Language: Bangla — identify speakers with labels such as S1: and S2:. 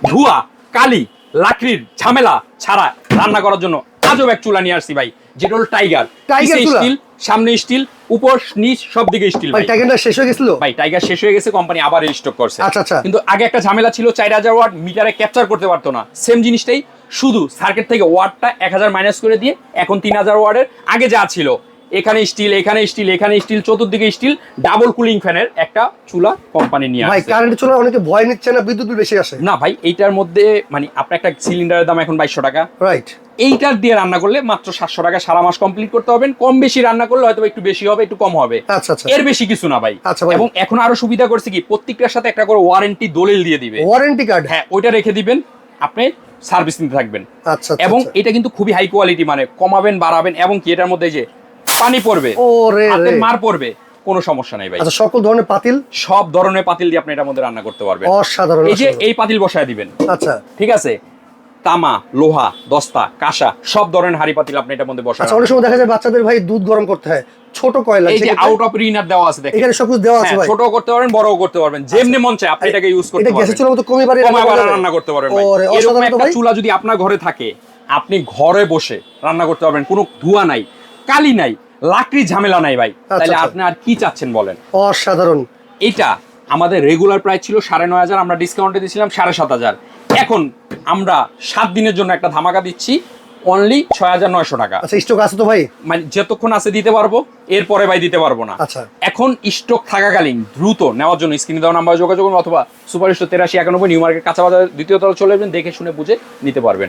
S1: ধোঁয়া কালি লাকড়ির ঝামেলা ছাড়া রান্না করার জন্য আজব এক চুলা নিয়ে আসছি ভাই, যেটা হলো টাইগার স্টিল, সামনে স্টিল, উপর নিচ সব দিকে স্টিল।
S2: ভাই টাইগারটা শেষ হয়ে গেছিল
S1: ভাই, টাইগার শেষ হয়ে গেছে, কোম্পানি আবার রিস্টক করছে।
S2: আচ্ছা আচ্ছা।
S1: কিন্তু আগে একটা ঝামেলা ছিল, 4000 ওয়াট মিটারে ক্যাপচার করতে পারতো না, সেম জিনিসটাই শুধু সার্কিট থেকে ওয়াটটা 1000 মাইনাস করে দিয়ে এখন 3000 ওয়াটের আগে যা ছিল, এখানে স্টিল, এখানে স্টিল, এখানে স্টিল, চতুর্দিকে স্টিল, ডাবল কুলিং ফ্যানের একটা চুলা কোম্পানি নিয়ে আসছে।
S2: ভাই কারেন্ট চুলা অনেকে ভয় নিচ্ছে না, বিদ্যুৎ বিল বেশি আসে?
S1: না ভাই, এইটার মধ্যে মানে আপনার একটা সিলিন্ডারের দাম এখন 2200 টাকা,
S2: রাইট।
S1: এইটার দিয়ে রান্না করলে মাত্র 700 টাকা সারা মাস কমপ্লিট করতে পারবেন। কম বেশি রান্না করলে হয়তো একটু বেশি হবে, একটু কম হবে,
S2: আচ্ছা আচ্ছা।
S1: এর বেশি কিছু না ভাই।
S2: আচ্ছা ভাই।
S1: এবং এখন আরো সুবিধা করছে কি, প্রত্যেকটার সাথে একটা করে ওয়ারেন্টি দলিল দিয়ে দিবে,
S2: ওয়ারেন্টি কার্ড।
S1: হ্যাঁ, ওইটা রেখে দিবেন, আপনি সার্ভিস নিতে থাকবেন।
S2: আচ্ছা।
S1: এবং এটা কিন্তু খুবই হাই কোয়ালিটি, মানে কমাবেন বাড়াবেন, এবং কি এটার মধ্যে যে পানি পড়বে,
S2: ওরে
S1: হাতের
S2: রে।
S1: মার পড়বে, কোনো সমস্যা নাই ভাই।
S2: আচ্ছা, সকল ধরনের পাতিল,
S1: সব ধরনের পাতিল দিয়ে আপনি এটার মধ্যে রান্না করতে পারবেন।
S2: অসাধারণ।
S1: এই যে এই পাতিল বসায় দিবেন,
S2: আচ্ছা
S1: ঠিক আছে, তামা, লোহা, দস্তা, কাঁসা, সব ধরনের হাড়ি পাতিল আপনি এটার মধ্যে বসায়।
S2: আচ্ছা, অনেক সময় দেখা যায় বাচ্চাদের ভাই দুধ গরম করতে হয়, ছোট কয়লা,
S1: এই যে আউট অফ রিনার দেওয়া আছে, দেখেন
S2: এখানে সবকিছু দেওয়া আছে ভাই।
S1: ছোট করতে পারবেন, বড়ও করতে পারবেন, যেমনি মন চায় আপনি এটাকে ইউজ করতে
S2: এটা
S1: পারবেন।
S2: গ্যাসের চুলার মতো কমই বাড়ি
S1: রান্না করতে পারবেন ভাই।
S2: ওরে,
S1: এরকম
S2: অসাধারণ তো
S1: একটা
S2: ভাই।
S1: চুলা যদি আপনার ঘরে থাকে, আপনি ঘরে বসে রান্না করতে পারবেন, কোনো ধোঁয়া নাই, কালি নাই, লাকড়ি ঝামেলা নাই ভাই। তাহলে
S2: আচ্ছা।
S1: আপনি আর কি চাচ্ছেন বলেন?
S2: অসাধারণ।
S1: এটা আমাদের রেগুলার প্রাইস ছিল 9500, আমরা ডিসকাউন্টে দিয়েছিলাম 7500। এখন আমরা 7 দিনের জন্য একটা ধামাকা দিচ্ছি, অনলি 6900 টাকা।
S2: আচ্ছা, স্টক আছে তো ভাই?
S1: মানে যতক্ষণ আছে দিতে পারবো, এরপরে ভাই দিতে পারবো না।
S2: আচ্ছা।
S1: এখন স্টক থাকাকালীন দ্রুত নেওয়ার জন্য স্ক্রিনে দেওয়া নাম্বারে যোগাযোগ করুন, অথবা সুপার স্টোর 8391 নিউ মার্কেট কাঁচা বাজার দ্বিতীয় তলা চলে যাবেন, দেখে শুনে বুঝে নিতে পারবেন।